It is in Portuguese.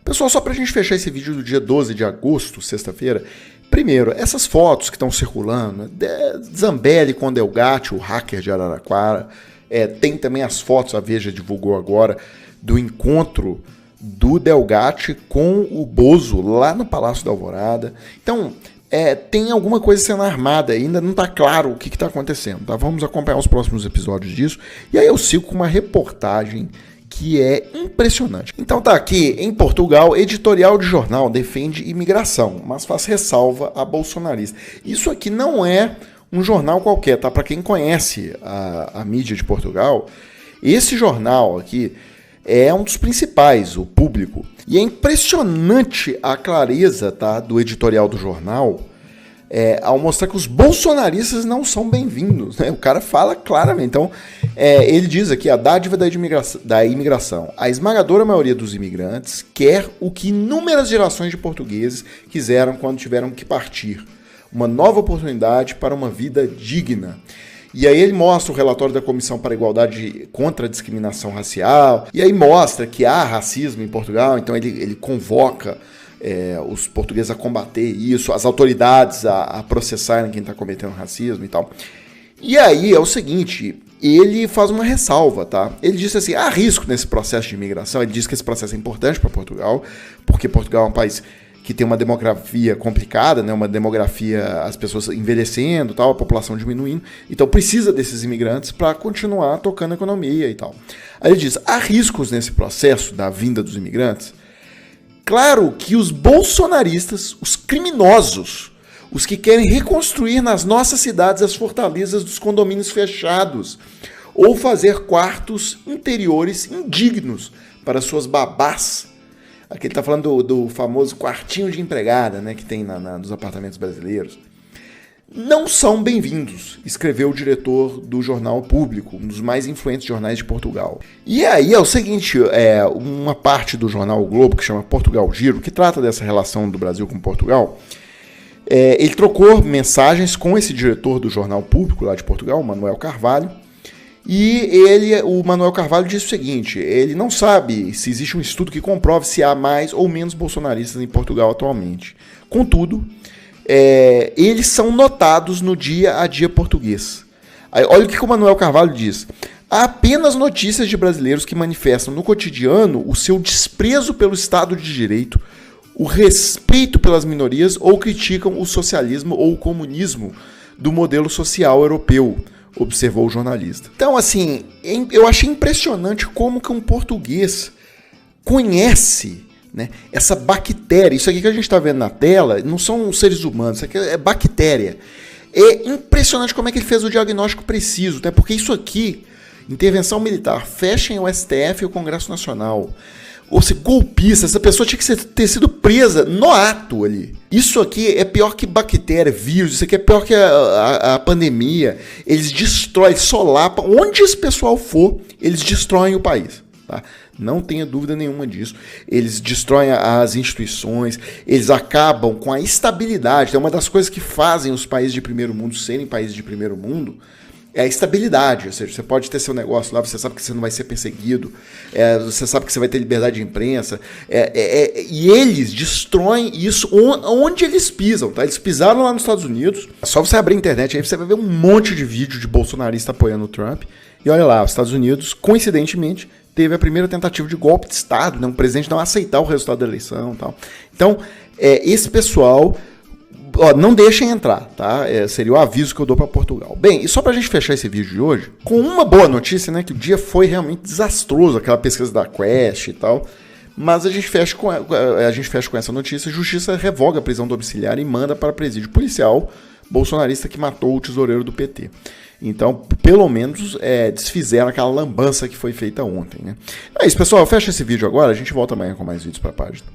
Pessoal, só para a gente fechar esse vídeo do dia 12 de agosto, sexta-feira, primeiro, essas fotos que estão circulando, Zambelli com Delgatti, o hacker de Araraquara, tem também as fotos, a Veja divulgou agora, do encontro do Delgatti com o Bozo lá no Palácio da Alvorada. Então, tem alguma coisa sendo armada, ainda não está claro o que está acontecendo. Tá? Vamos acompanhar os próximos episódios disso. E aí eu sigo com uma reportagem que é impressionante. Então tá aqui, em Portugal, editorial de jornal defende imigração, mas faz ressalva a bolsonarista. Isso aqui não é um jornal qualquer, tá? Para quem conhece a mídia de Portugal, esse jornal aqui é um dos principais, o Público. E é impressionante a clareza, tá, do editorial do jornal, ao mostrar que os bolsonaristas não são bem-vindos, né? O cara fala claramente. Então, ele diz aqui, a dádiva da imigração. A esmagadora maioria dos imigrantes quer o que inúmeras gerações de portugueses quiseram quando tiveram que partir. Uma nova oportunidade para uma vida digna. E aí ele mostra o relatório da Comissão para a Igualdade contra a Discriminação Racial, e aí mostra que há racismo em Portugal, então ele convoca os portugueses a combater isso, as autoridades a processarem quem está cometendo racismo e tal. E aí é o seguinte, ele faz uma ressalva, tá? Ele diz assim, há risco nesse processo de imigração, ele diz que esse processo é importante para Portugal, porque Portugal é um país que tem uma demografia complicada, né? Uma demografia, as pessoas envelhecendo, tal, a população diminuindo, então precisa desses imigrantes para continuar tocando a economia e tal. Aí ele diz, há riscos nesse processo da vinda dos imigrantes? Claro que os bolsonaristas, os criminosos, os que querem reconstruir nas nossas cidades as fortalezas dos condomínios fechados, ou fazer quartos interiores indignos para suas babás. Aqui ele está falando do famoso quartinho de empregada, né, que tem nos apartamentos brasileiros. Não são bem-vindos, escreveu o diretor do jornal Público, um dos mais influentes jornais de Portugal. E aí é o seguinte, uma parte do jornal O Globo, que chama Portugal Giro, que trata dessa relação do Brasil com Portugal, ele trocou mensagens com esse diretor do jornal Público lá de Portugal, Manuel Carvalho, e o Manuel Carvalho disse o seguinte, ele não sabe se existe um estudo que comprove se há mais ou menos bolsonaristas em Portugal atualmente. Contudo, eles são notados no dia a dia português. Aí, olha o que o Manuel Carvalho diz. Há apenas notícias de brasileiros que manifestam no cotidiano o seu desprezo pelo Estado de Direito, o respeito pelas minorias ou criticam o socialismo ou o comunismo do modelo social europeu, observou o jornalista. Então, assim, eu achei impressionante como que um português conhece, né, essa bactéria. Isso aqui que a gente está vendo na tela não são seres humanos, isso aqui é bactéria. É impressionante como é que ele fez o diagnóstico preciso, né? Porque isso aqui, intervenção militar, fechem o STF e o Congresso Nacional. Ou se golpista, essa pessoa tinha que ter sido presa no ato ali. Isso aqui é pior que bactéria, vírus, isso aqui é pior que a pandemia. Eles destroem, solapam, onde esse pessoal for, eles destroem o país. Tá? Não tenha dúvida nenhuma disso. Eles destroem as instituições, eles acabam com a estabilidade. É uma das coisas que fazem os países de primeiro mundo serem países de primeiro mundo, é a estabilidade, ou seja, você pode ter seu negócio lá, você sabe que você não vai ser perseguido, você sabe que você vai ter liberdade de imprensa, e eles destroem isso onde eles pisam, tá? Eles pisaram lá nos Estados Unidos, é só você abrir a internet, aí você vai ver um monte de vídeo de bolsonarista apoiando o Trump, e olha lá, os Estados Unidos, coincidentemente, teve a primeira tentativa de golpe de Estado, né? Um presidente não aceitar o resultado da eleição e tal. Então, esse pessoal... não deixem entrar, tá? Seria o aviso que eu dou para Portugal. Bem, e só pra gente fechar esse vídeo de hoje, com uma boa notícia, né? Que o dia foi realmente desastroso, aquela pesquisa da Quest e tal. Mas a gente fecha com essa notícia. A Justiça revoga a prisão domiciliar e manda para presídio policial bolsonarista que matou o tesoureiro do PT. Então, pelo menos, desfizeram aquela lambança que foi feita ontem, né? É isso, pessoal. Fecha esse vídeo agora. A gente volta amanhã com mais vídeos para a página.